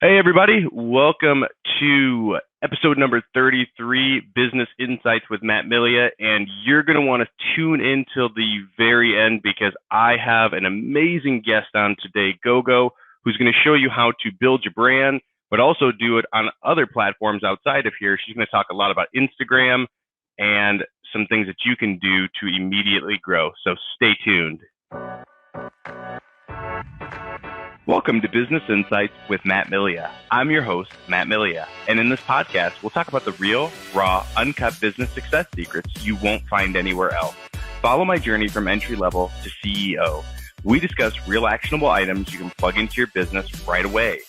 Hey, everybody. Welcome to episode number 33, Business Insights with Matt Milia. And you're going to want to tune in till the very end because I have an amazing guest on today, Gogo, who's going to show you how to build your brand, but also do it on other platforms outside of here. She's going to talk a lot about Instagram and some things that you can do to immediately grow. So stay tuned. Welcome to Business Insights with Matt Milia. I'm your host, Matt Milia, and in this podcast, we'll talk about the real, raw, uncut business success secrets you won't find anywhere else. Follow my journey from entry level to CEO. We discuss real actionable items you can plug into your business right away.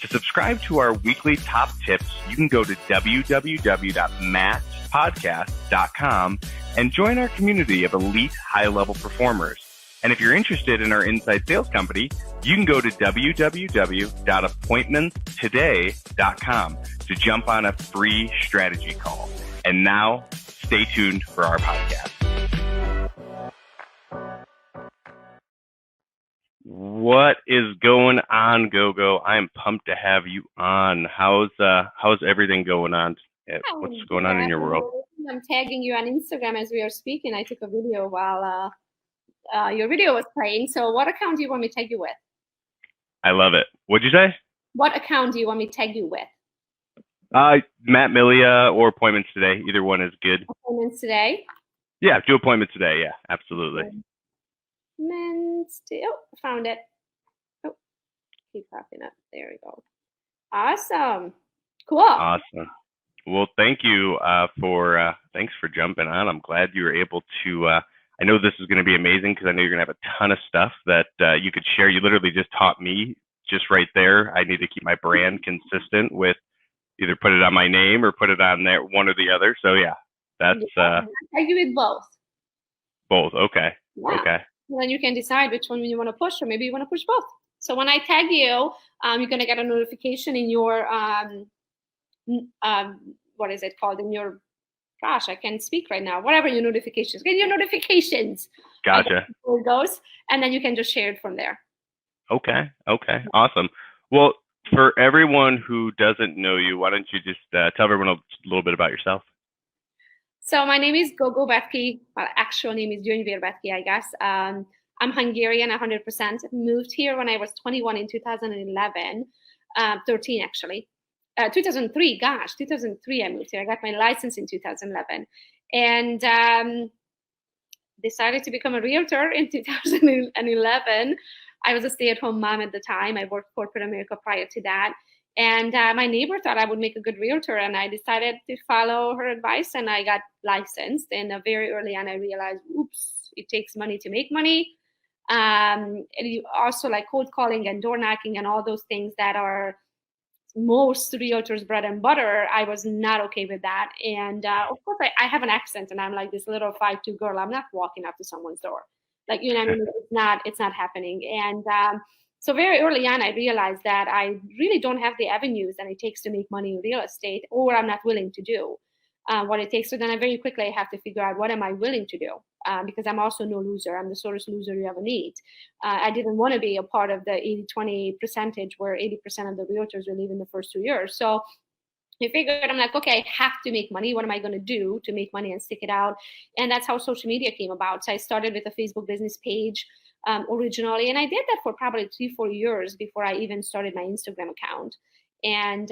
To subscribe to our weekly top tips, you can go to www.mattpodcast.com and join our community of elite high-level performers. And if you're interested in our inside sales company, you can go to www.appointmentstoday.com to jump on a free strategy call. And now, stay tuned for our podcast. What is going on, Gogo? I am pumped to have you on. How's everything going on? What's going on in your world? I'm tagging you on Instagram as we are speaking. I took a video while your video was playing. So what account do you want me to tag you with? I love it. What'd you say? What account do you want me to tag you with? Matt Milia or Appointments Today. Either one is good. Appointments Today? Yeah, do Appointments Today. Yeah, absolutely. Appointments Today. Oh, found it. Oh, keep popping up. There we go. Awesome. Cool. Awesome. Well, thank you thanks for jumping on. I'm glad you were able to. I know this is going to be amazing because I know you're going to have a ton of stuff that you could share. You literally just taught me just right there. I need to keep my brand consistent with either put it on my name or put it on there, one or the other. So yeah, that's. I do with both. Both. Okay. Yeah. Okay. Well, then you can decide which one you want to push, or maybe you want to push both. So when I tag you, you're going to get a notification in your what is it called in your. Gosh, I can't speak right now. Whatever your notifications, get your notifications. Gotcha. Where it goes, and then you can just share it from there. Okay. Awesome. Well, for everyone who doesn't know you, why don't you just tell everyone a little bit about yourself? So my name is Gogo Bethke. My actual name is Bethke, I guess. I'm Hungarian, 100%. Moved here when I was 21 in 2011, 13 actually. 2003, 2003 I moved here. I got my license in 2011 and decided to become a realtor in 2011. I was a stay-at-home mom at the time. I worked corporate America prior to that. And my neighbor thought I would make a good realtor, and I decided to follow her advice, and I got licensed. And very early on, I realized, oops, it takes money to make money. And you also like cold calling and door knocking and all those things that are most realtors' bread and butter. I was not okay with that. And of course, I have an accent, and I'm like this little 5'2" girl. I'm not walking up to someone's door. Like, you know, I mean, it's not happening. And so very early on, I realized that I really don't have the avenues that it takes to make money in real estate, or I'm not willing to do what it takes. So then I very quickly have to figure out what am I willing to do, because I'm also no loser. I'm the sorest loser you ever meet. I didn't want to be a part of the 80-20 percentage where 80% of the realtors will leave in the first 2 years. So I figured, I'm like, okay, I have to make money. What am I going to do to make money and stick it out? And that's how social media came about. So I started with a Facebook business page originally, and I did that for probably 3-4 years before I even started my Instagram account. And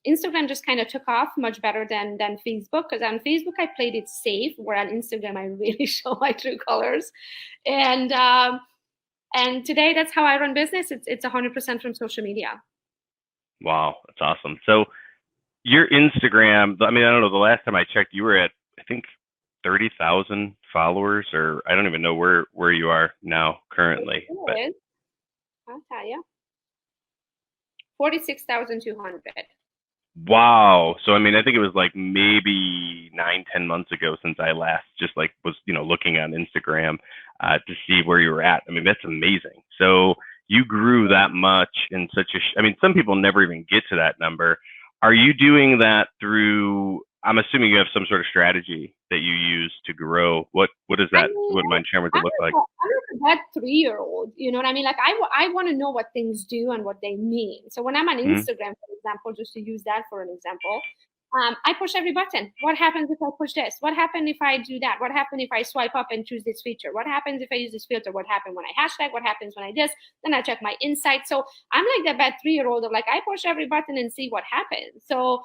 Instagram just kind of took off much better than Facebook, because on Facebook I played it safe, where on Instagram I really show my true colors. And today that's how I run business. It's 100% from social media. Wow, that's awesome. So your Instagram, I mean, I don't know, the last time I checked, you were at, I think, 30,000 followers, or I don't even know where you are now currently. But I'll tell you. 46,200. Wow. So, I mean, I think it was like maybe 9-10 months ago since I last just like was, looking on Instagram to see where you were at. I mean, that's amazing. So you grew that much in such I mean, some people never even get to that number. Are you doing that through I'm assuming you have some sort of strategy that you use to grow. What is I that? mean, Wouldn't mind sharing what it look like? I'm like that 3-year-old, you know what I mean? Like I want to know what things do and what they mean. So when I'm on Mm-hmm. Instagram, for example, just to use that for an example, I push every button. What happens if I push this? What happens if I do that? What happens if I swipe up and choose this feature? What happens if I use this filter? What happens when I hashtag? What happens when I this? Then I check my insights. So I'm like that bad 3-year-old of like, I push every button and see what happens. So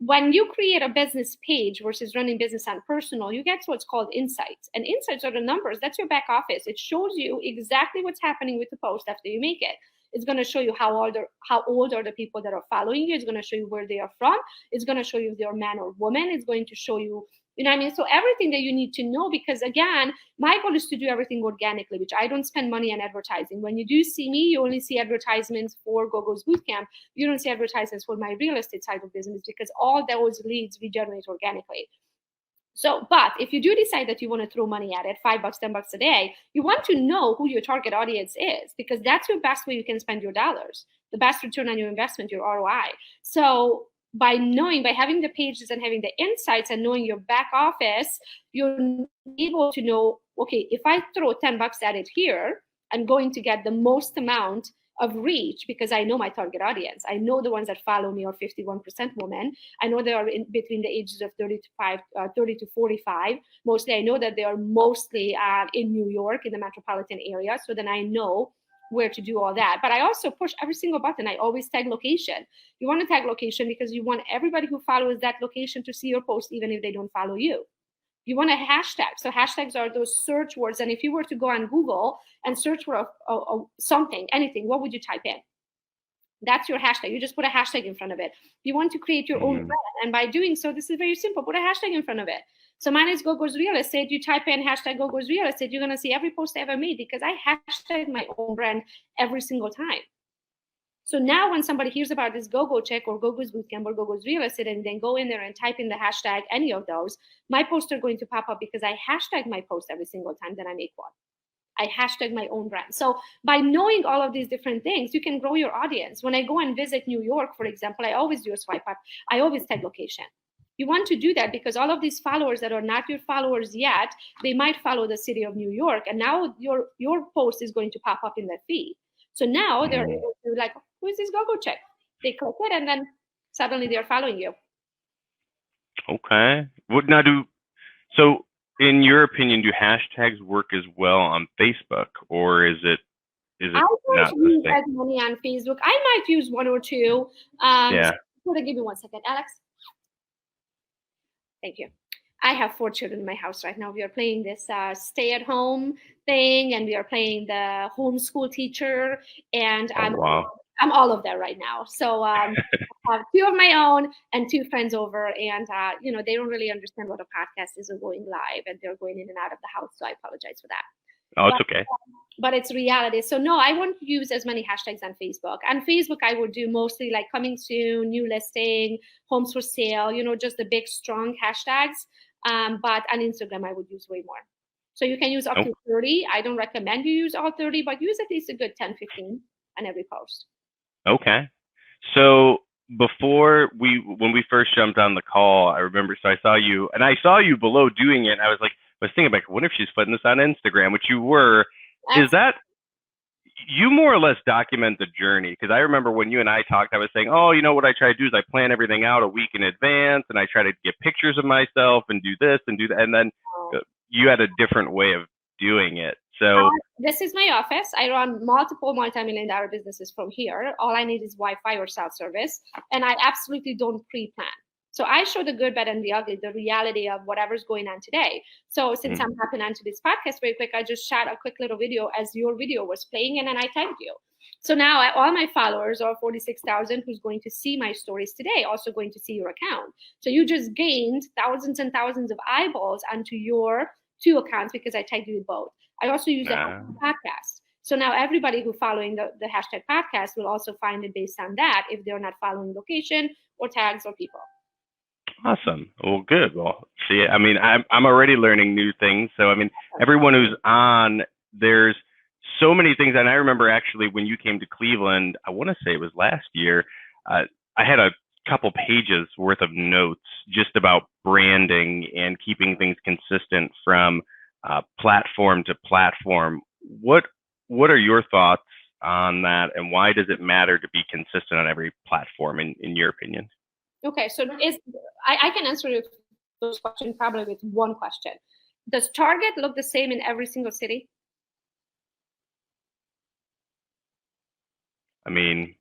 when you create a business page versus running business on personal, you get what's called insights. And insights are the numbers. That's your back office. It shows you exactly what's happening with the post after you make it. It's going to show you how old are the people that are following you. It's going to show you where they are from. It's going to show you if they're man or woman. It's going to show you, you know what I mean? So everything that you need to know, because again, my goal is to do everything organically, which I don't spend money on advertising. When you do see me, you only see advertisements for Gogo's Bootcamp. You don't see advertisements for my real estate side of business because all those leads we generate organically. So, but if you do decide that you want to throw money at it, $5, $10 a day, you want to know who your target audience is, because that's your best way you can spend your dollars, the best return on your investment, your ROI. So by having the pages and having the insights and knowing your back office, you're able to know, okay, if I throw $10 at it here, I'm going to get the most amount of reach because I know my target audience. I know the ones that follow me are 51% women. I know they are in between the ages of 30 to 45. Mostly, I know that they are mostly in New York, in the metropolitan area. So then I know where to do all that. But I also push every single button. I always tag location. You want to tag location because you want everybody who follows that location to see your post, even if they don't follow you. You want a hashtag. So hashtags are those search words. And if you were to go on Google and search for something, anything, what would you type in? That's your hashtag. You just put a hashtag in front of it. You want to create your own brand. And by doing so, this is very simple. Put a hashtag in front of it. So mine is Gogo's Real Estate. You type in hashtag Gogo's Real Estate, you're going to see every post I ever made because I hashtag my own brand every single time. So now when somebody hears about this Gogo check or Gogo's Bootcamp or Gogo's Real Estate and then go in there and type in the hashtag any of those, my posts are going to pop up because I hashtag my post every single time that I make one. I hashtag my own brand. So by knowing all of these different things, you can grow your audience. When I go and visit New York, for example, I always do a swipe up. I always tag location. You want to do that because all of these followers that are not your followers yet, they might follow the city of New York. And now your post is going to pop up in their feed. So now they're able to like, who is this Gogo check? They click it and then suddenly they're following you. Okay. What now so in your opinion, do hashtags work as well on Facebook, or is it I don't use as many on Facebook. I might use one or two. Yeah. So give me 1 second, Alex. Thank you. I have 4 children in my house right now. We are playing this stay-at-home thing, and we are playing the homeschool teacher, and I'm all of that right now. So I have 2 of my own and 2 friends over, and they don't really understand what a podcast is or going live, and they're going in and out of the house. So I apologize for that. Oh, it's okay. But it's reality. So no, I won't use as many hashtags on Facebook. On Facebook, I would do mostly like coming soon, new listing, homes for sale, just the big, strong hashtags. But on Instagram, I would use way more. So you can use up to 30. I don't recommend you use all 30, but use at least a good 10, 15 on every post. Okay. So when we first jumped on the call, I remember, so I saw you below doing it. And I was thinking about, what if she's putting this on Instagram, which you were. Is that, you more or less document the journey? Because I remember when you and I talked, I was saying, what I try to do is I plan everything out a week in advance, and I try to get pictures of myself and do this and do that. And then you had a different way of doing it. So this is my office. I run multiple multi-million-dollar businesses from here. All I need is Wi-Fi or cell service, and I absolutely don't pre-plan. So I show the good, bad, and the ugly, the reality of whatever's going on today. So since I'm hopping onto this podcast very quick, I just shot a quick little video as your video was playing, and then I tagged you. So now all my followers are 46,000 who's going to see my stories today, also going to see your account. So you just gained thousands and thousands of eyeballs onto your 2 accounts because I tagged you with both. I also use the podcast. So now everybody who's following the hashtag podcast will also find it based on that if they're not following location or tags or people. Awesome. Well, good. Well, see, I mean, I'm already learning new things. So, I mean, everyone who's on, there's so many things. And I remember actually when you came to Cleveland, I want to say it was last year, I had a couple pages worth of notes just about branding and keeping things consistent from platform to platform. What are your thoughts on that, and why does it matter to be consistent on every platform, in your opinion? Okay, so I can answer those questions probably with one question. Does Target look the same in every single city? I mean,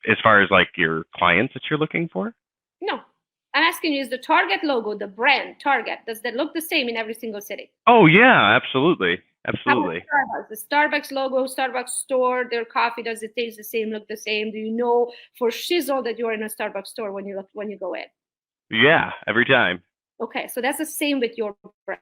as far as like your clients that you're looking for? No. I'm asking you, is the Target logo, the brand Target, does that look the same in every single city? Oh yeah, absolutely. Absolutely. How about Starbucks? The Starbucks logo, Starbucks store, their coffee, does it taste the same, look the same? Do you know for shizzle that you're in a Starbucks store when you go in? Yeah, every time. Okay, so that's the same with your brand.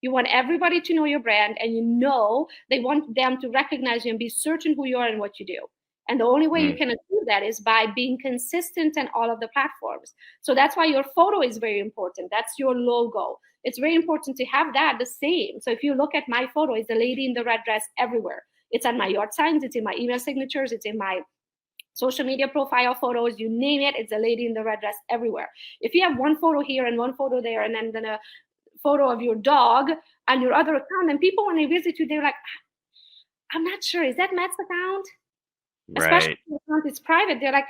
You want everybody to know your brand, and you know they want them to recognize you and be certain who you are and what you do. And the only way you can achieve that is by being consistent on all of the platforms. So that's why your photo is very important. That's your logo. It's very important to have that the same. So if you look at my photo, it's the lady in the red dress everywhere. It's on my yard signs, it's in my email signatures, it's in my social media profile photos, you name it, it's a lady in the red dress everywhere. If you have one photo here and one photo there, and then a photo of your dog on your other account, and people, when they visit you, they're like, I'm not sure, is that Matt's account? Right. Especially if the account is private, they're like,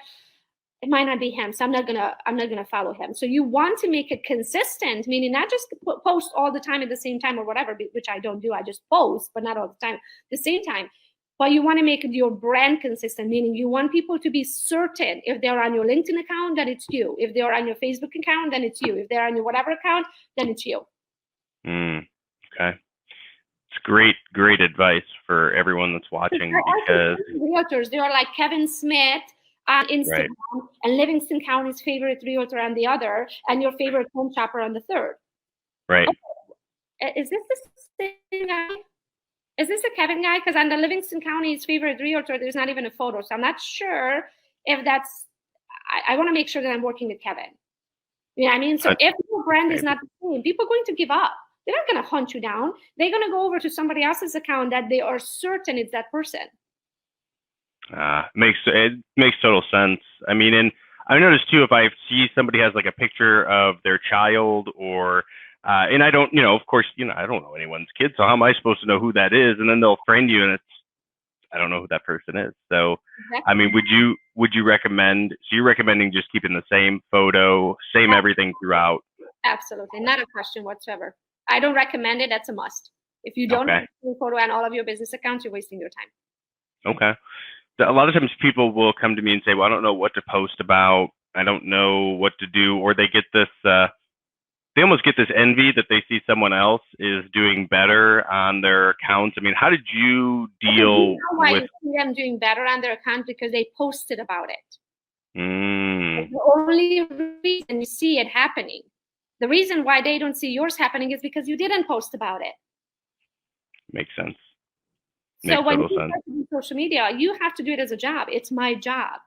it might not be him, so I'm not gonna follow him. So you want to make it consistent, meaning not just post all the time at the same time or whatever, which I don't do. I just post, but not all the time at the same time. But you want to make your brand consistent, meaning you want people to be certain if they're on your LinkedIn account, that it's you. If they're on your Facebook account, then it's you. If they're on your whatever account, then it's you. Okay. It's great advice for everyone that's watching, because realtors, they are like Kevin Smith on Instagram, right, and Livingston County's favorite realtor on the other, and your favorite home shopper on the third. Right. Oh, is this the same guy? Is this the Kevin guy? Because on the Livingston County's favorite realtor, there's not even a photo. So I'm not sure if that's, I want to make sure that I'm working with Kevin. You know what I mean? So if your brand is not the same, people are going to give up. They're not going to hunt you down. They're going to go over to somebody else's account that they are certain it's that person. It makes total sense. I mean, and I noticed too, if I see somebody has like a picture of their child, or and I don't, of course, I don't know anyone's kid, so how am I supposed to know who that is? And then they'll friend you, and I don't know who that person is. So, exactly. I mean, would you recommend? So you're recommending just keeping the same photo, same everything throughout? Absolutely, not a question whatsoever. I don't recommend it. That's a must. If you don't have a photo on all of your business accounts, you're wasting your time. Okay. A lot of times people will come to me and say, well, I don't know what to post about. I don't know what to do. Or they get this, they almost get this envy that they see someone else is doing better on their accounts. I mean, how did you deal why with? You see them doing better on their account? Because they posted about it. The only reason you see it happening. The reason why they don't see yours happening is because you didn't post about it. Makes sense. So when you start to do social media, you have to do it as a job. It's my job.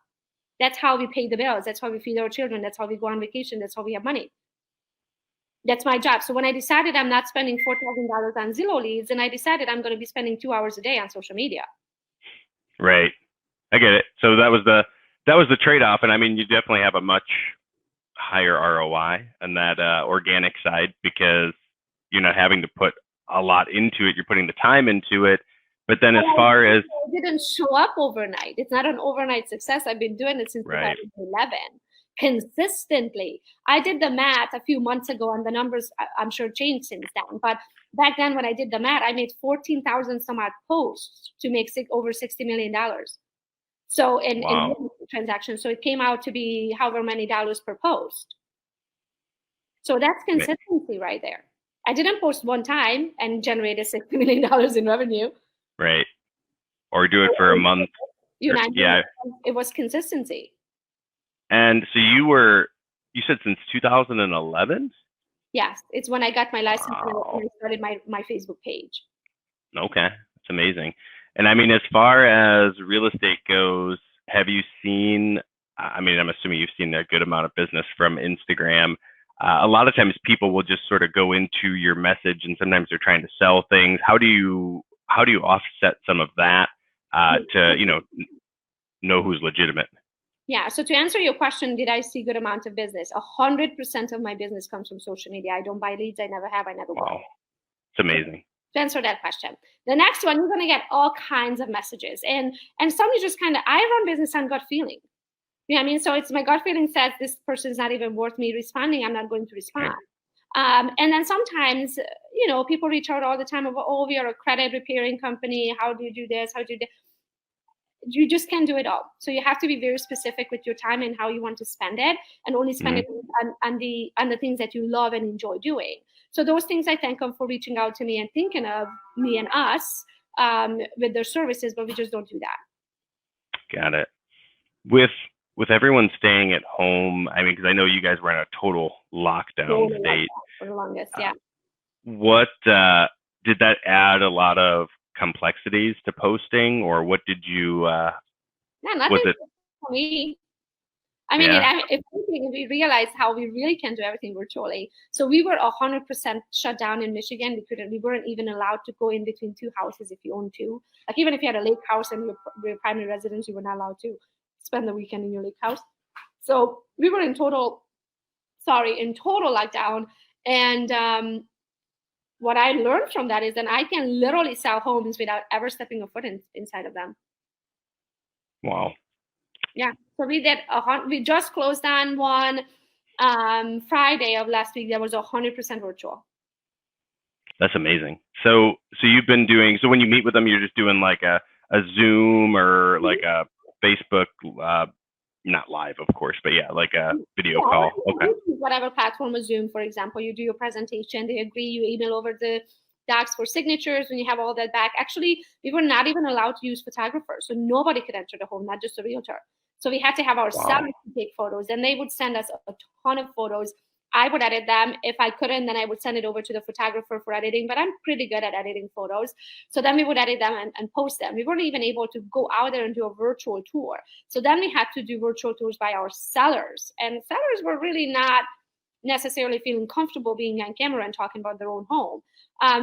That's how we pay the bills. That's how we feed our children. That's how we go on vacation. That's how we have money. That's my job. So when I decided I'm not spending $4,000 on Zillow leads, and I decided I'm going to be spending 2 hours a day on social media. Right. I get it. So that was the trade-off. And I mean, you definitely have a much higher ROI on that organic side, because you're not having to put a lot into it. You're putting the time into it. But then as far as it didn't show up overnight. It's not an overnight success. I've been doing it since 2011 consistently. I did the math a few months ago, and the numbers I'm sure changed since then. But back then, when I did the math, I made 14,000 some odd posts to make over $60 million. So in transactions, so it came out to be however many dollars per post. So that's consistency right there. I didn't post one time and generated $60 million in revenue. Right. Or do it for a month. It was consistency. And so you said since 2011? Yes. It's when I got my license and I started my Facebook page. Okay. That's amazing. And I mean, as far as real estate goes, have you seen, I mean, I'm assuming you've seen a good amount of business from Instagram. A lot of times people will just sort of go into your message, and sometimes they're trying to sell things. How do you offset some of that to know who's legitimate? Yeah. So to answer your question, did I see good amount of business? 100% of my business comes from social media. I don't buy leads. I never have. I never will. Wow, it's amazing. To answer that question, the next one, you're going to get all kinds of messages, and some you just kind of. I run business on gut feeling. You know what I mean? So it's my gut feeling says this person is not even worth me responding. I'm not going to respond. And then sometimes, people reach out all the time about, oh, we are a credit repairing company. How do you do this? How do you do? You just can't do it all. So you have to be very specific with your time and how you want to spend it, and only spend it on the things that you love and enjoy doing. So those things I thank them for reaching out to me and thinking of me and us with their services, but we just don't do that. Got it. With everyone staying at home, I mean, because I know you guys were in a total lockdown state for the longest. Yeah. What did that add a lot of complexities to posting, or what did you? No, nothing for me. I mean, if we realized how we really can do everything virtually. So we were 100% shut down in Michigan. We weren't even allowed to go in between two houses if you own two. Like even if you had a lake house and your primary residence, you were not allowed to spend the weekend in your lake house. So we were in total lockdown. And what I learned from that is that I can literally sell homes without ever stepping a foot inside of them. Wow. Yeah. So we just closed on one Friday of last week that was 100% virtual. That's amazing. So you've been doing, so when you meet with them, you're just doing like a Zoom or like a Facebook, not live, of course, but yeah, like a video call. Okay. Whatever platform, a Zoom, for example, you do your presentation, they agree, you email over the docs for signatures. When you have all that back, actually, we were not even allowed to use photographers, so nobody could enter the home, not just a realtor. So we had to have our sellers take photos, and they would send us a ton of photos. I would edit them. If I couldn't, then I would send it over to the photographer for editing, but I'm pretty good at editing photos. So then we would edit them and post them. We weren't even able to go out there and do a virtual tour. So then we had to do virtual tours by our sellers. And sellers were really not necessarily feeling comfortable being on camera and talking about their own home.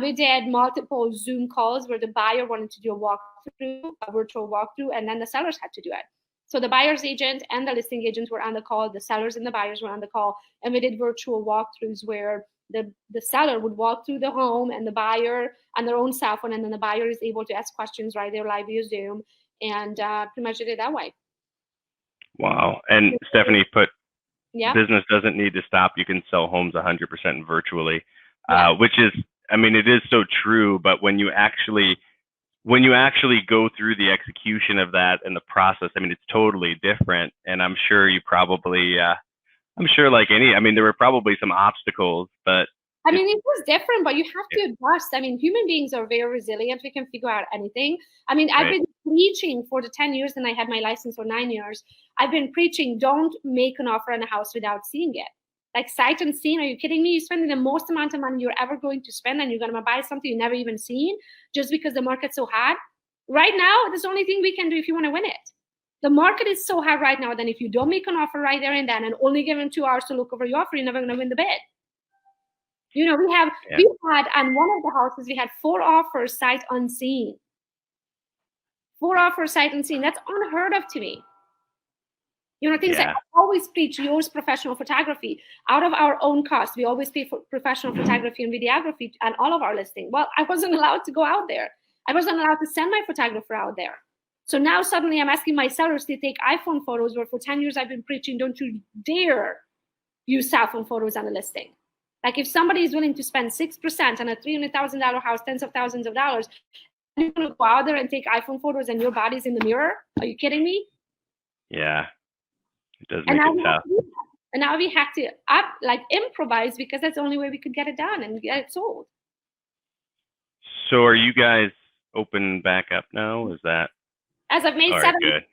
We did multiple Zoom calls where the buyer wanted to do a virtual walkthrough, and then the sellers had to do it. So the buyer's agent and the listing agents were on the call, the sellers and the buyers were on the call, and we did virtual walkthroughs where the seller would walk through the home and the buyer on their own cell phone, and then the buyer is able to ask questions right there live via Zoom, and pretty much did it that way. Wow. And Stephanie put, business doesn't need to stop. You can sell homes 100% virtually, which is, I mean, it is so true, but when you actually go through the execution of that and the process, I mean, it's totally different. And I'm sure you probably, there were probably some obstacles, but. I mean, it was different, but you have to adjust. I mean, human beings are very resilient. We can figure out anything. I mean, I've been preaching for the 10 years and I had my license for 9 years. I've been preaching, don't make an offer on a house without seeing it. Like sight unseen, are you kidding me? You're spending the most amount of money you're ever going to spend and you're going to buy something you've never even seen just because the market's so hot. Right now, that's the only thing we can do if you want to win it. The market is so hot right now that if you don't make an offer right there and then and only give them 2 hours to look over your offer, you're never going to win the bid. We had on one of the houses, we had 4 offers sight unseen. 4 offers sight unseen. That's unheard of to me. Things that I always preach, use professional photography out of our own cost. We always pay for professional photography and videography on all of our listing. Well, I wasn't allowed to go out there. I wasn't allowed to send my photographer out there. So now suddenly I'm asking my sellers to take iPhone photos, where for 10 years I've been preaching, don't you dare use cell phone photos on a listing. Like if somebody is willing to spend 6% on a $300,000 house, tens of thousands of dollars, you're going to go out there and take iPhone photos and your body's in the mirror? Are you kidding me? Yeah. It does make it tough. And now we have to improvise because that's the only way we could get it done and get it sold. So are you guys open back up now? Is that? As of May 7th.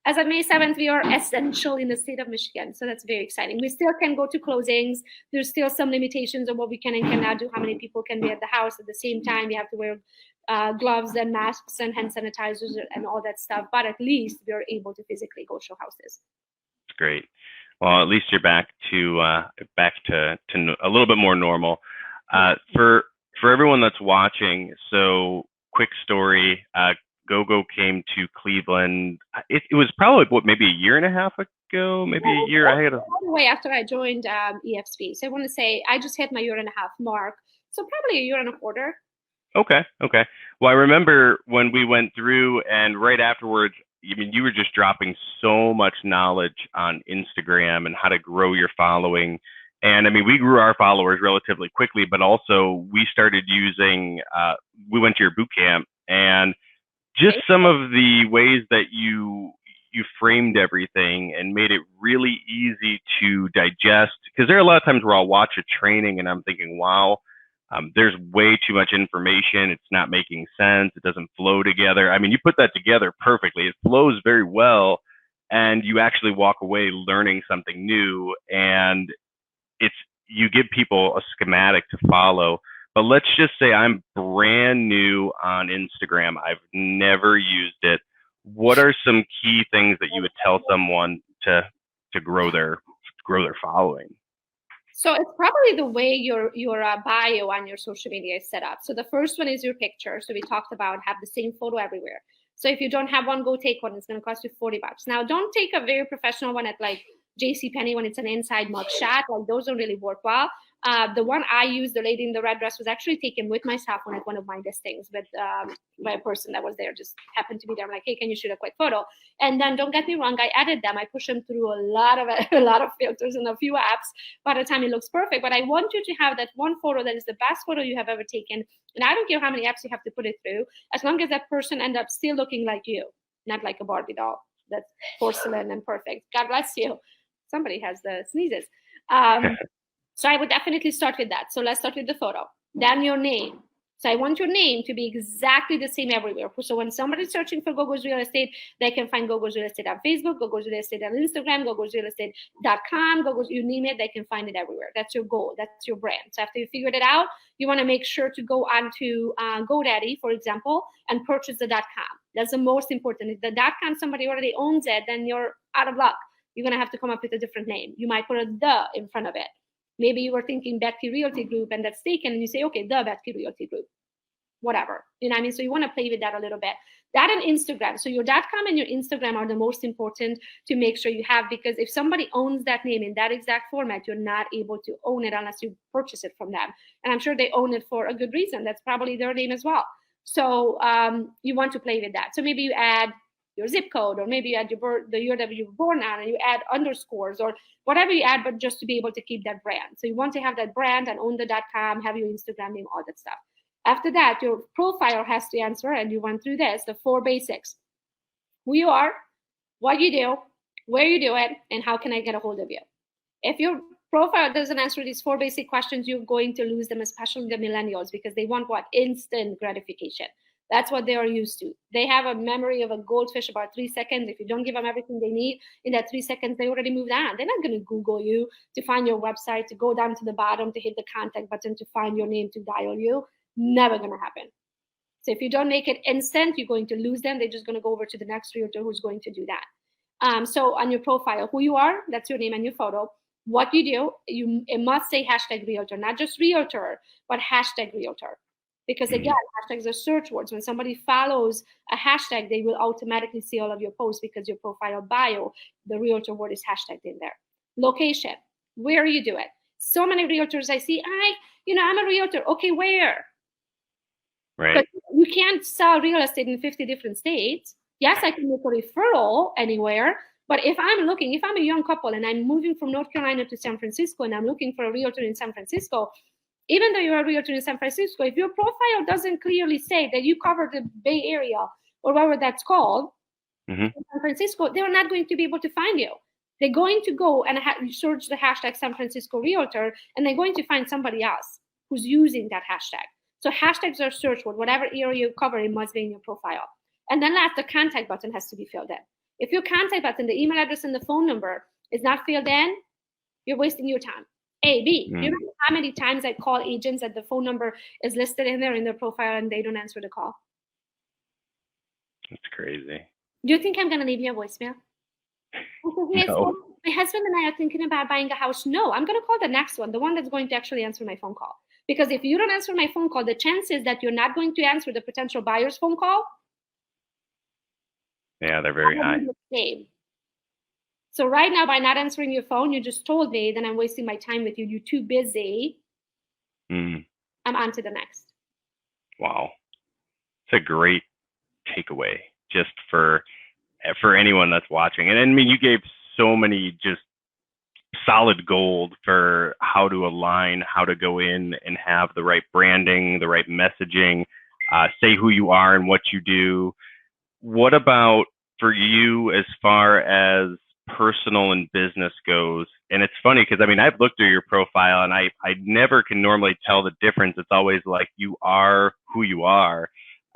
As of May 7th, we are essential in the state of Michigan. So that's very exciting. We still can go to closings. There's still some limitations on what we can and cannot do, how many people can be at the house at the same time. We have to wear gloves and masks and hand sanitizers and all that stuff. But at least we're able to physically go show houses. That's great. Well, at least you're back to a little bit more normal. For everyone that's watching, so quick story. Gogo came to Cleveland. It was probably maybe a year and a half ago, maybe a year. I had all the way after I joined EFSP. So I want to say I just hit my year and a half mark. So probably a year and a quarter. Okay. Well, I remember when we went through, and right afterwards, I mean, you were just dropping so much knowledge on Instagram and how to grow your following. And I mean, we grew our followers relatively quickly, but also we started using, we went to your boot camp, and just some of the ways that you framed everything and made it really easy to digest. Because there are a lot of times where I'll watch a training and I'm thinking, wow, there's way too much information. It's not making sense. It doesn't flow together. I mean, you put that together perfectly. It flows very well, and you actually walk away learning something new. And you give people a schematic to follow. But let's just say I'm brand new on Instagram. I've never used it. What are some key things that you would tell someone to grow their following? So it's probably the way your bio on your social media is set up. So the first one is your picture. So we talked about have the same photo everywhere. So if you don't have one, go take one. It's going to cost you $40. Now, don't take a very professional one at like JCPenney when it's an inside mug shot. Like those don't really work well. The one I used, the lady in the red dress, was actually taken with my cell phone at one of my listings, but by a person that was there, just happened to be there. I'm like, hey, can you shoot a quick photo? And then don't get me wrong, I edit them. I push them through a lot of filters and a few apps by the time it looks perfect. But I want you to have that one photo that is the best photo you have ever taken. And I don't care how many apps you have to put it through, as long as that person ends up still looking like you, not like a Barbie doll that's porcelain and perfect. God bless you. Somebody has the sneezes. So I would definitely start with that. So let's start with the photo. Then your name. So I want your name to be exactly the same everywhere. So when somebody's searching for Gogo's Real Estate, they can find Gogo's Real Estate on Facebook, Gogo's Real Estate on Instagram, gogosrealestate.com, Gogo's, you name it, they can find it everywhere. That's your goal. That's your brand. So after you figured it out, you want to make sure to go on to GoDaddy, for example, and purchase the .com. That's the most important. If the .com, somebody already owns it, then you're out of luck. You're going to have to come up with a different name. You might put a "the" in front of it. Maybe you were thinking Bethke Realty Group and that's taken, and you say, okay, the Bethke Realty Group, whatever. You know what I mean? So you want to play with that a little bit. That and Instagram. So your .com and your Instagram are the most important to make sure you have, because if somebody owns that name in that exact format, you're not able to own it unless you purchase it from them. And I'm sure they own it for a good reason. That's probably their name as well. So you want to play with that. So maybe you add your zip code, or maybe you add the year that you were born on, and you add underscores or whatever you add, but just to be able to keep that brand. So you want to have that brand and own the .com, have your Instagram name, all that stuff. After that, your profile has to answer, and you went through this, the 4 basics: who you are, what you do, where you do it, and how can I get a hold of you. If your profile doesn't answer these 4 basic questions, you're going to lose them, especially the millennials, because they want what? Instant gratification. That's what they are used to. They have a memory of a goldfish, about 3 seconds. If you don't give them everything they need in that 3 seconds, they already moved on. They're not going to Google you to find your website, to go down to the bottom, to hit the contact button, to find your name, to dial you. Never going to happen. So if you don't make it instant, you're going to lose them. They're just going to go over to the next realtor who's going to do that. So on your profile, who you are, that's your name and your photo. What you do, it must say #realtor, not just realtor, but #realtor. Because again, hashtags are search words. When somebody follows a hashtag, they will automatically see all of your posts, because your profile bio, the realtor word is hashtagged in there. Location, where you do it. So many realtors I see, I'm a realtor. Okay, where? Right. But you can't sell real estate in 50 different states. Yes, I can make a referral anywhere. But if I'm a young couple and I'm moving from North Carolina to San Francisco, and I'm looking for a realtor in San Francisco, even though you're a realtor in San Francisco, if your profile doesn't clearly say that you cover the Bay Area or whatever that's called, in San Francisco, they're not going to be able to find you. They're going to go and search the hashtag San Francisco Realtor, and they're going to find somebody else who's using that hashtag. So hashtags are search word. Whatever area you cover, it must be in your profile. And then last, the contact button has to be filled in. If your contact button, the email address and the phone number is not filled in, you're wasting your time. A, B, you remember how many times I call agents that the phone number is listed in there in their profile and they don't answer the call? That's crazy. Do you think I'm going to leave you a voicemail? No. My husband and I are thinking about buying a house. No, I'm going to call the next one, the one that's going to actually answer my phone call. Because if you don't answer my phone call, the chances that you're not going to answer the potential buyer's phone call Yeah, they're very high. So right now, by not answering your phone, you just told me, then I'm wasting my time with you. You're too busy. Mm. I'm on to the next. Wow. It's a great takeaway just for anyone that's watching. And I mean, you gave so many just solid gold for how to align, how to go in and have the right branding, the right messaging, say who you are and what you do. What about for you as far as personal and business goes? And it's funny because I mean, I've looked through your profile and I never can normally tell the difference. It's always like you are who you are.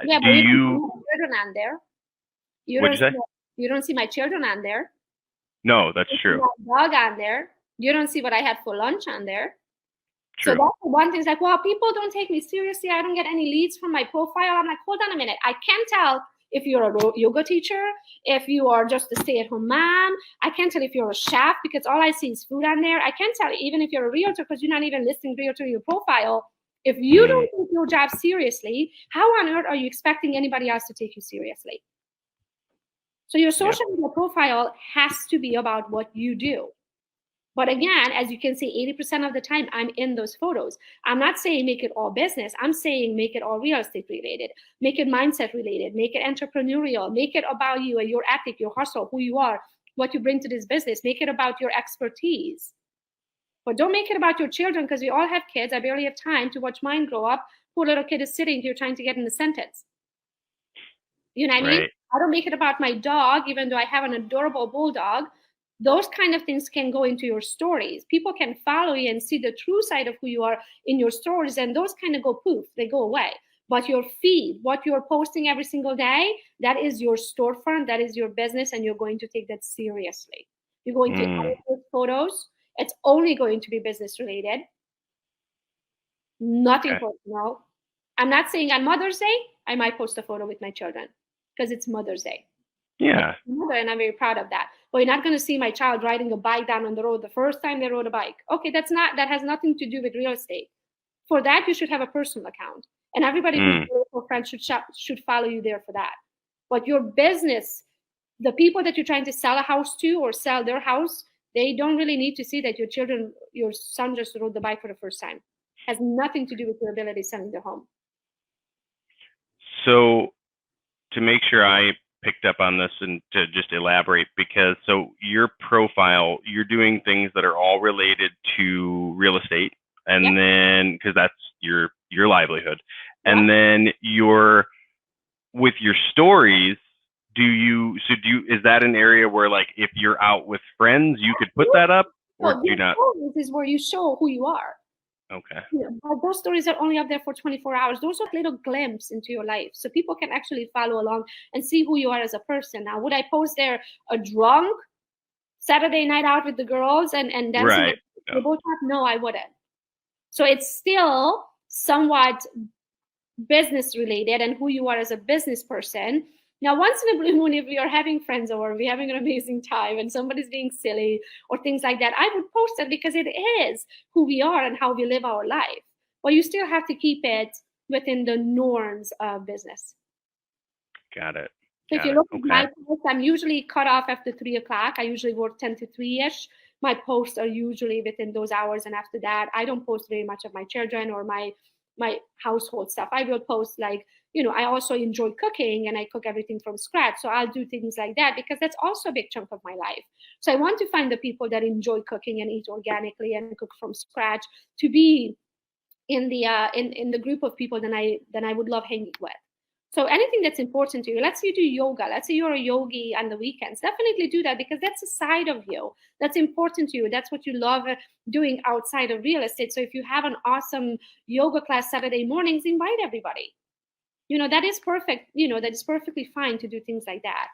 Yeah, Do but you you? don't see my children on there. What'd you say? You don't see my children on there. No, that's You true. see my dog on there. You don't see what I had for lunch on there. So True. that's the one thing. It's like, well, people don't take me seriously. I don't get any leads from my profile. I'm like, hold on a minute. I can't tell if you're a yoga teacher, if you are just a stay-at-home mom. I can't tell if you're a chef because all I see is food on there. I can't tell even if you're a realtor because you're not even listing realtor in your profile. If you don't take your job seriously, how on earth are you expecting anybody else to take you seriously? So your social media profile has to be about what you do. But again, as you can see, 80% of the time I'm in those photos. I'm not saying make it all business. I'm saying make it all real estate related, make it mindset related, make it entrepreneurial, make it about you and your ethic, your hustle, who you are, what you bring to this business, make it about your expertise. But don't make it about your children because we all have kids. I barely have time to watch mine grow up. Poor little kid is sitting here trying to get in the sentence. You know what I mean? I don't make it about my dog, even though I have an adorable bulldog. Those kind of things can go into your stories. People can follow you and see the true side of who you are in your stories, and those kind of go poof, they go away. But your feed, what you're posting every single day, that is your storefront, that is your business, and you're going to take that seriously. You're going to edit those photos. It's only going to be business related, nothing personal. I'm not saying on Mother's Day, I might post a photo with my children because it's Mother's Day. Yeah. And I'm very proud of that. But you're not going to see my child riding a bike down on the road the first time they rode a bike. Okay, that has nothing to do with real estate. For that, you should have a personal account. And everybody who's your friend should follow you there for that. But your business, the people that you're trying to sell a house to or sell their house, they don't really need to see that your son just rode the bike for the first time. Has nothing to do with your ability selling their home. So to make sure I picked up on this and to just elaborate, because so your profile, you're doing things that are all related to real estate, and then because that's your livelihood, and then with your stories, is that an area where like if you're out with friends you could put that up, or do you not? This is where you show who you are. Okay. But those stories are only up there for 24 hours. Those are little glimpses into your life. So people can actually follow along and see who you are as a person. Now, would I post there a drunk Saturday night out with the girls and dancing? Right. No, I wouldn't. So it's still somewhat business related and who you are as a business person. Now, once in a blue moon, if we are having friends over, we're having an amazing time and somebody's being silly or things like that, I would post it because it is who we are and how we live our life. But you still have to keep it within the norms of business. Got it. So if you look at my posts, I'm usually cut off after 3 o'clock. I usually work 10 to 3-ish. My posts are usually within those hours. And after that, I don't post very much of my children or my household stuff. I will post like, I also enjoy cooking and I cook everything from scratch. So I'll do things like that because that's also a big chunk of my life. So I want to find the people that enjoy cooking and eat organically and cook from scratch to be in the in the group of people that I would love hanging with. So anything that's important to you, let's say you do yoga, let's say you're a yogi on the weekends, definitely do that because that's a side of you that's important to you. That's what you love doing outside of real estate. So if you have an awesome yoga class Saturday mornings, invite everybody. That is perfect. That is perfectly fine to do things like that.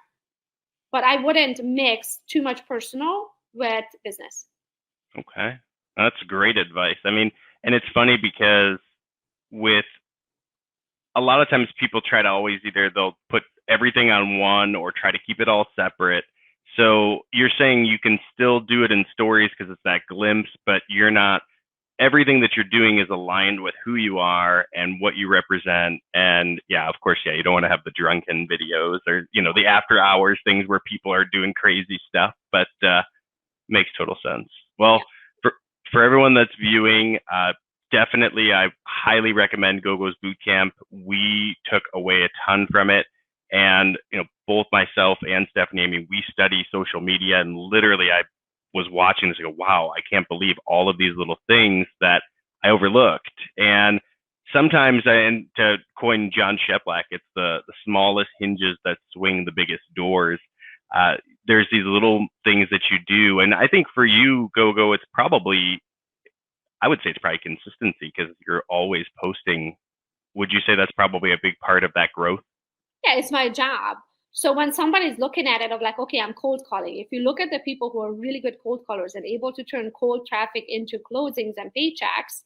But I wouldn't mix too much personal with business. Okay. That's great advice. I mean, and it's funny because with a lot of times people try to always they'll put everything on one or try to keep it all separate. So you're saying you can still do it in stories because it's that glimpse, but you're not everything that you're doing is aligned with who you are and what you represent. And yeah, of course, yeah, you don't want to have the drunken videos or, the after hours things where people are doing crazy stuff, but makes total sense. Well, for everyone that's viewing, definitely, I highly recommend Gogo's Bootcamp. We took away a ton from it. And, both myself and Stephanie, I mean, we study social media, and literally I was watching this and go, wow, I can't believe all of these little things that I overlooked. And sometimes, and to coin John Sheplack, it's the smallest hinges that swing the biggest doors. There's these little things that you do. And I think for you, Gogo, it's probably, I would say it's probably consistency because you're always posting. Would you say that's probably a big part of that growth? Yeah, it's my job. So when somebody's looking at it, of like, okay, I'm cold calling. If you look at the people who are really good cold callers and able to turn cold traffic into closings and paychecks,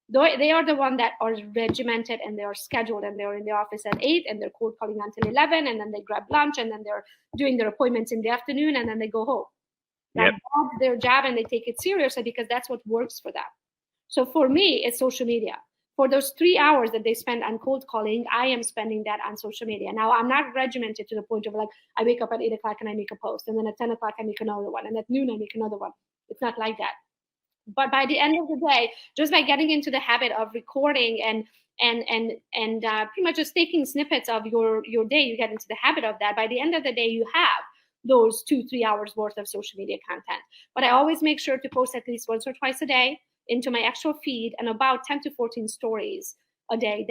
they are the one that are regimented and they are scheduled and they're in the office at 8 and they're cold calling until 11 and then they grab lunch and then they're doing their appointments in the afternoon and then they go home. That's their job and they take it seriously because that's what works for them. So for me, it's social media. For those 3 hours that they spend on cold calling, I am spending that on social media. Now, I'm not regimented to the point of like, I wake up at 8 o'clock and I make a post. And then at 10 o'clock, I make another one. And at noon, I make another one. It's not like that. But by the end of the day, just by getting into the habit of recording and pretty much just taking snippets of your day, you get into the habit of that. By the end of the day, you have those 2-3 hours worth of social media content. But I always make sure to post at least once or twice a day into my actual feed and about 10 to 14 stories a day.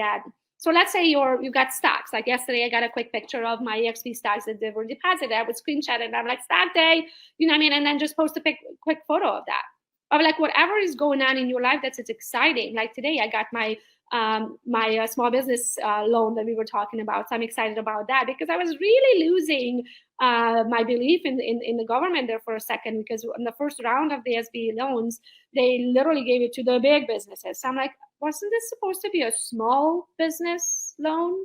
So let's say you've got stocks. Like yesterday, I got a quick picture of my EXP stocks that they were deposited. I would screenshot it and I'm like, stock day, you know what I mean? And then just post a quick photo of that. Of like whatever is going on in your life that's exciting. Like today, I got my small business loan that we were talking about. So I'm excited about that because I was really losing my belief in the government there for a second, because in the first round of the SBA loans, they literally gave it to the big businesses. So I'm like, wasn't this supposed to be a small business loan,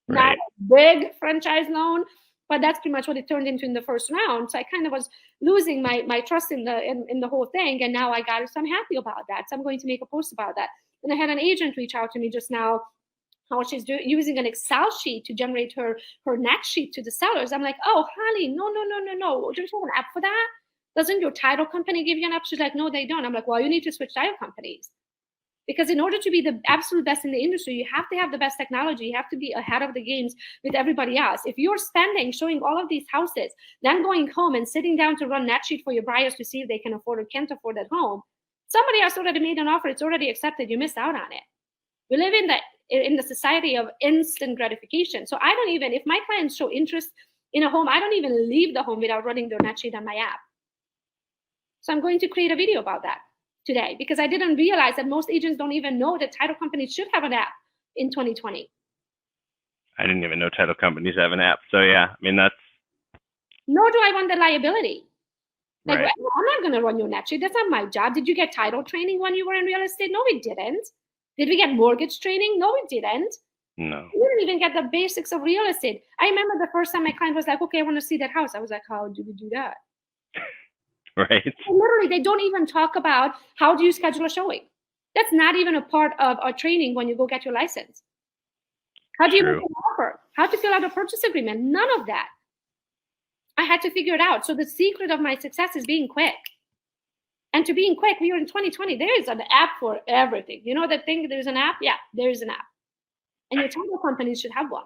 not a big franchise loan? But that's pretty much what it turned into in the first round. So I kind of was losing my trust in the whole thing. And now I got it. So I'm happy about that. So I'm going to make a post about that. And I had an agent reach out to me just now, how she's using an Excel sheet to generate her net sheet to the sellers. I'm like, oh, honey, no. Don't you have an app for that? Doesn't your title company give you an app? She's like, no, they don't. I'm like, well, you need to switch title companies. Because in order to be the absolute best in the industry, you have to have the best technology. You have to be ahead of the games with everybody else. If you're showing all of these houses, then going home and sitting down to run net sheet for your buyers to see if they can afford or can't afford that home, somebody else already made an offer. It's already accepted. You missed out on it. We live in the society of instant gratification. So I don't even, if my clients show interest in a home, I don't even leave the home without running their net sheet on my app. So I'm going to create a video about that today, because I didn't realize that most agents don't even know that title companies should have an app in 2020. I didn't even know title companies have an app. So yeah, I mean, that's. Nor do I want the liability. Like, right. I'm not going to run your net sheet. That's not my job. Did you get title training when you were in real estate? No, we didn't. Did we get mortgage training? No, we didn't. No. We didn't even get the basics of real estate. I remember the first time my client was like, okay, I want to see that house. I was like, how do we do that? Right. And literally, they don't even talk about how do you schedule a showing. That's not even a part of our training when you go get your license. How do you make an offer? How to fill out a purchase agreement? None of that. I had to figure it out. So the secret of my success is being quick. And to being quick, we are in 2020. There is an app for everything. You know that thing, there's an app? Yeah, there is an app. And your title companies should have one.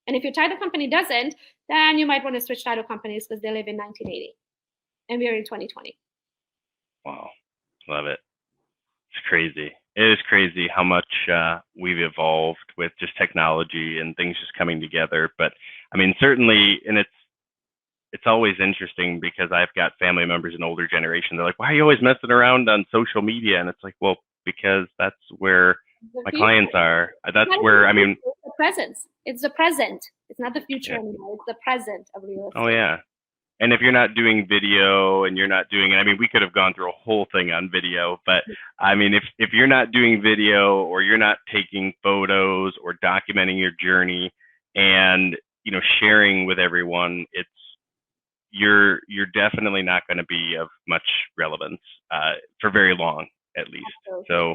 And if your title company doesn't, then you might want to switch title companies because they live in 1980. And we are in 2020. Wow. Love it. It's crazy. It is crazy how much we've evolved with just technology and things just coming together. But I mean, certainly, and it's always interesting because I've got family members in older generation. They're like, why are you always messing around on social media? And it's like, well, because that's where my clients are. That's where, I mean. It's the presence. It's the present. It's not the future anymore. It's the present of real estate. Oh, yeah. And if you're not doing video and you're not doing it, I mean, we could have gone through a whole thing on video, but I mean, if you're not doing video or you're not taking photos or documenting your journey and, you know, sharing with everyone, you're definitely not going to be of much relevance for very long. at least. Absolutely. So,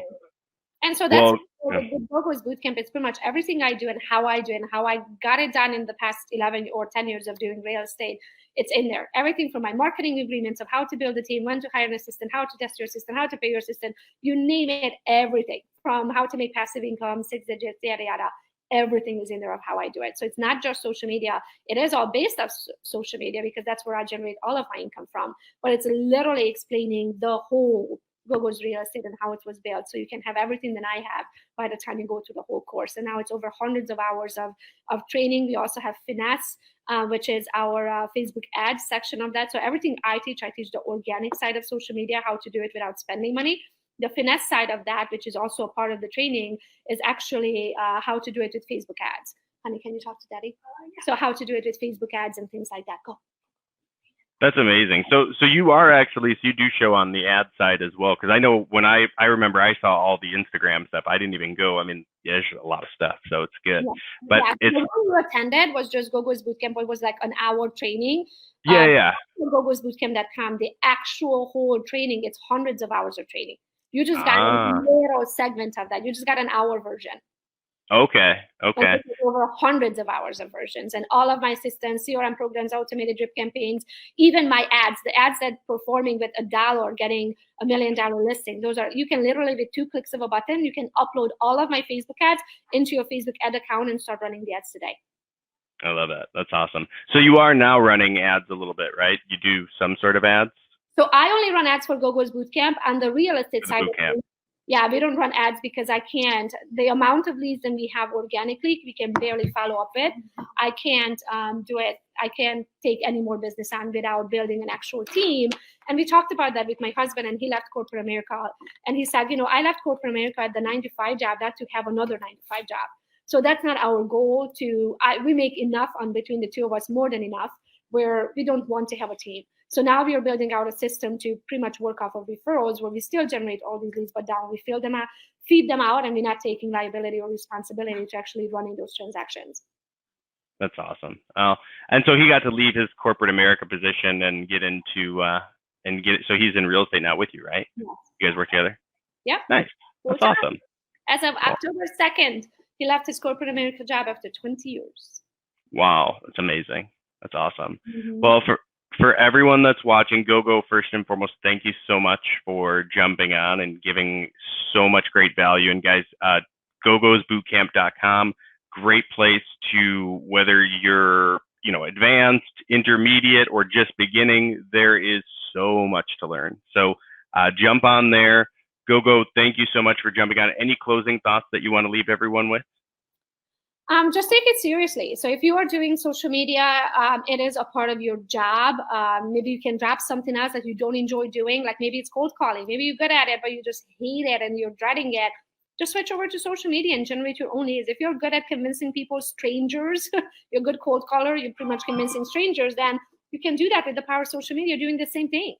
and so that's well, with Gogo's bootcamp. It's pretty much everything I do and how I do and how I got it done in the past 11 or 10 years of doing real estate. It's in there. Everything from my marketing agreements of how to build a team, when to hire an assistant, how to test your assistant, how to pay your assistant, you name it, everything from how to make passive income, 6 digits, yada, yada. Everything is in there of how I do it. So it's not just social media. It is all based off social media because that's where I generate all of my income from. But it's literally explaining the whole Gogo's real estate and how it was built. So you can have everything that I have by the time you go through the whole course. And now it's over hundreds of hours of training. We also have Finesse, which is our Facebook ads section of that. So everything I teach the organic side of social media, how to do it without spending money. The finesse side of that, which is also a part of the training, is actually how to do it with Facebook ads. Honey, can you talk to Daddy? Yeah. So how to do it with Facebook ads and things like that. Go. That's amazing. So you are actually, so you do show on the ad side as well. Because I know when I remember I saw all the Instagram stuff. I didn't even go. I mean, yeah, there's a lot of stuff, so it's good. Yeah. But it's the one you attended was just Gogo's Bootcamp. It was like an hour training. Yeah. Gogo's Bootcamp.com, the actual whole training, it's hundreds of hours of training. You just got a little segment of that. You just got an hour version. Okay. Over hundreds of hours of versions, and all of my systems, CRM programs, automated drip campaigns, even my ads, the ads that performing with $1 getting $1 million listing. Those are, you can literally with 2 clicks of a button, you can upload all of my Facebook ads into your Facebook ad account and start running the ads today. I love that. That's awesome. So you are now running ads a little bit, right? You do some sort of ads? So I only run ads for Gogo's Bootcamp and the real estate side. Yeah, we don't run ads because I can't. The amount of leads that we have organically, we can barely follow up with. I can't do it. I can't take any more business on without building an actual team. And we talked about that with my husband, and he left corporate America. And he said, I left corporate America at the 9-to-5 job, not to have another 9-to-5 job. So that's not our goal. We make enough on between the two of us, more than enough, where we don't want to have a team. So now we are building out a system to pretty much work off of referrals where we still generate all these leads, but now we feed them out, and we're not taking liability or responsibility to actually running those transactions. That's awesome. And so he got to leave his corporate America position and get into so he's in real estate now with you, right? Yes. You guys work together? Yeah. Nice. That's awesome. As of October 2nd, he left his corporate America job after 20 years. Wow, that's amazing. That's awesome. Mm-hmm. Well, for everyone that's watching, Gogo, first and foremost, thank you so much for jumping on and giving so much great value. And guys, gogosbootcamp.com, great place to, whether you're, advanced, intermediate, or just beginning, there is so much to learn. So jump on there. Gogo, thank you so much for jumping on. Any closing thoughts that you want to leave everyone with? Just take it seriously. So if you are doing social media, it is a part of your job. Maybe you can drop something else that you don't enjoy doing. Like maybe it's cold calling. Maybe you're good at it, but you just hate it and you're dreading it. Just switch over to social media and generate your own leads. If you're good at convincing people, strangers, you're a good cold caller, you're pretty much convincing strangers, then you can do that with the power of social media, doing the same thing.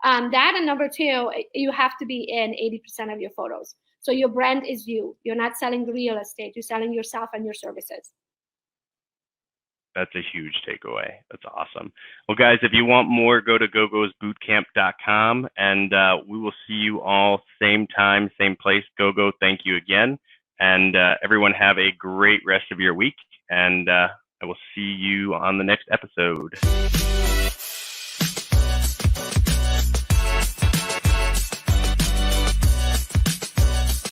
That, and number 2, you have to be in 80% of your photos. So your brand is you. You're not selling real estate. You're selling yourself and your services. That's a huge takeaway. That's awesome. Well, guys, if you want more, go to gogosbootcamp.com, and we will see you all same time, same place. Gogo, thank you again. And everyone have a great rest of your week, and I will see you on the next episode.